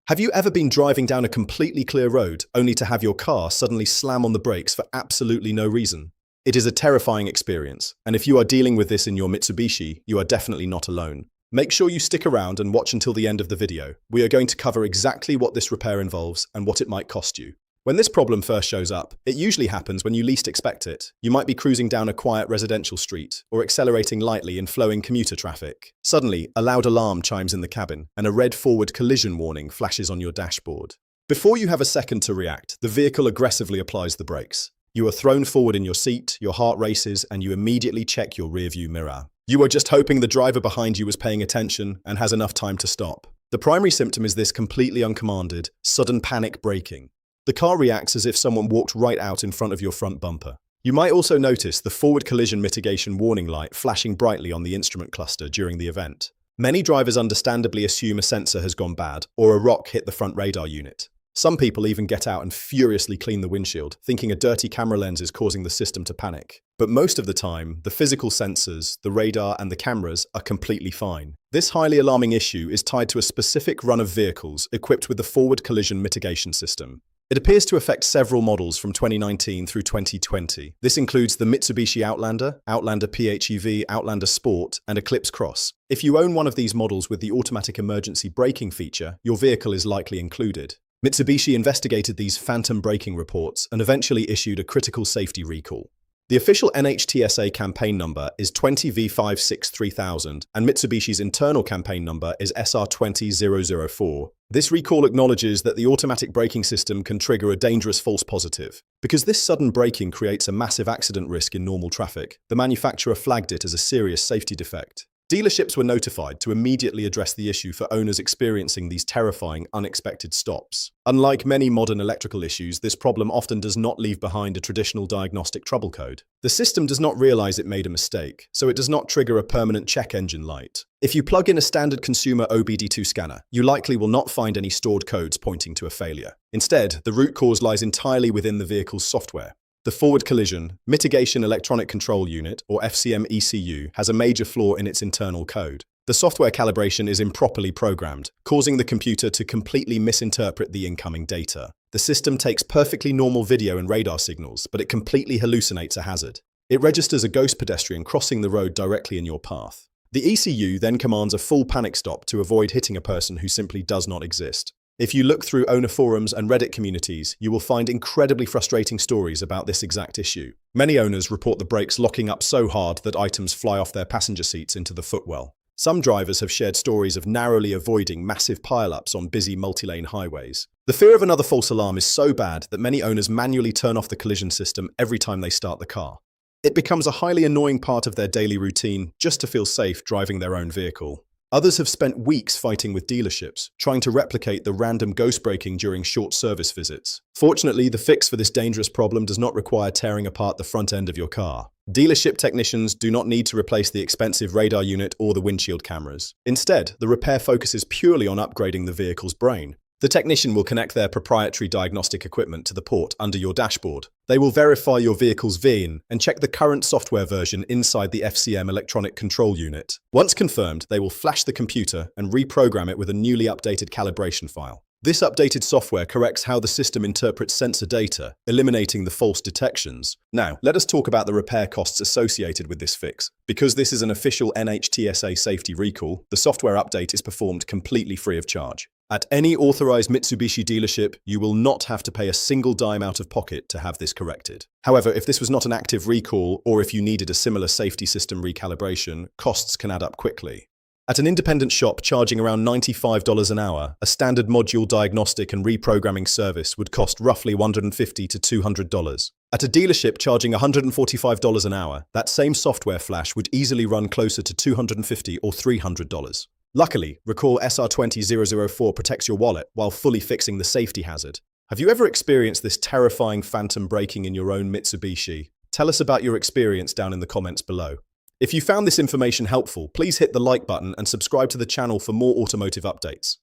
Have you ever been driving down a completely clear road only to have your car suddenly slam on the brakes for absolutely no reason? It is a terrifying experience, and if you are dealing with this in your Mitsubishi, you are definitely not alone. Make sure you stick around and watch until the end of the video. We are going to cover exactly what this repair involves and what it might cost you. When this problem first shows up, it usually happens when you least expect it. You might be cruising down a quiet residential street or accelerating lightly in flowing commuter traffic. Suddenly, a loud alarm chimes in the cabin and a red forward collision warning flashes on your dashboard. Before you have a second to react, the vehicle aggressively applies the brakes. You are thrown forward in your seat, your heart races, and you immediately check your rearview mirror. You are just hoping the driver behind you is paying attention and has enough time to stop. The primary symptom is this completely uncommanded, sudden panic braking. The car reacts as if someone walked right out in front of your front bumper. You might also notice the Forward Collision Mitigation warning light flashing brightly on the instrument cluster during the event. Many drivers understandably assume a sensor has gone bad or a rock hit the front radar unit. Some people even get out and furiously clean the windshield, thinking a dirty camera lens is causing the system to panic. But most of the time, the physical sensors, the radar, and the cameras are completely fine. This highly alarming issue is tied to a specific run of vehicles equipped with the Forward Collision Mitigation system. It appears to affect several models from 2019 through 2020. This includes the Mitsubishi Outlander, Outlander PHEV, Outlander Sport, and Eclipse Cross. If you own one of these models with the automatic emergency braking feature, your vehicle is likely included. Mitsubishi investigated these phantom braking reports and eventually issued a critical safety recall. The official NHTSA campaign number is 20V563,000 and Mitsubishi's internal campaign number is SR20004. This recall acknowledges that the automatic braking system can trigger a dangerous false positive. Because this sudden braking creates a massive accident risk in normal traffic, the manufacturer flagged it as a serious safety defect. Dealerships were notified to immediately address the issue for owners experiencing these terrifying, unexpected stops. Unlike many modern electrical issues, this problem often does not leave behind a traditional diagnostic trouble code. The system does not realize it made a mistake, so it does not trigger a permanent check engine light. If you plug in a standard consumer OBD2 scanner, you likely will not find any stored codes pointing to a failure. Instead, the root cause lies entirely within the vehicle's software. The Forward Collision Mitigation Electronic Control Unit, or FCM ECU, has a major flaw in its internal code. The software calibration is improperly programmed, causing the computer to completely misinterpret the incoming data. The system takes perfectly normal video and radar signals, but it completely hallucinates a hazard. It registers a ghost pedestrian crossing the road directly in your path. The ECU then commands a full panic stop to avoid hitting a person who simply does not exist. If you look through owner forums and Reddit communities, you will find incredibly frustrating stories about this exact issue. Many owners report the brakes locking up so hard that items fly off their passenger seats into the footwell. Some drivers have shared stories of narrowly avoiding massive pile-ups on busy multi-lane highways. The fear of another false alarm is so bad that many owners manually turn off the collision system every time they start the car. It becomes a highly annoying part of their daily routine just to feel safe driving their own vehicle. Others have spent weeks fighting with dealerships, trying to replicate the random ghost braking during short service visits. Fortunately, the fix for this dangerous problem does not require tearing apart the front end of your car. Dealership technicians do not need to replace the expensive radar unit or the windshield cameras. Instead, the repair focuses purely on upgrading the vehicle's brain. The technician will connect their proprietary diagnostic equipment to the port under your dashboard. They will verify your vehicle's VIN and check the current software version inside the FCM electronic control unit. Once confirmed, they will flash the computer and reprogram it with a newly updated calibration file. This updated software corrects how the system interprets sensor data, eliminating the false detections. Now, let us talk about the repair costs associated with this fix. Because this is an official NHTSA safety recall, the software update is performed completely free of charge. At any authorized Mitsubishi dealership, you will not have to pay a single dime out of pocket to have this corrected. However, if this was not an active recall, or if you needed a similar safety system recalibration, costs can add up quickly. At an independent shop charging around $95 an hour, a standard module diagnostic and reprogramming service would cost roughly $150 to $200. At a dealership charging $145 an hour, that same software flash would easily run closer to $250 or $300. Luckily, Recall SR20004 protects your wallet while fully fixing the safety hazard. Have you ever experienced this terrifying phantom braking in your own Mitsubishi? Tell us about your experience down in the comments below. If you found this information helpful, please hit the like button and subscribe to the channel for more automotive updates.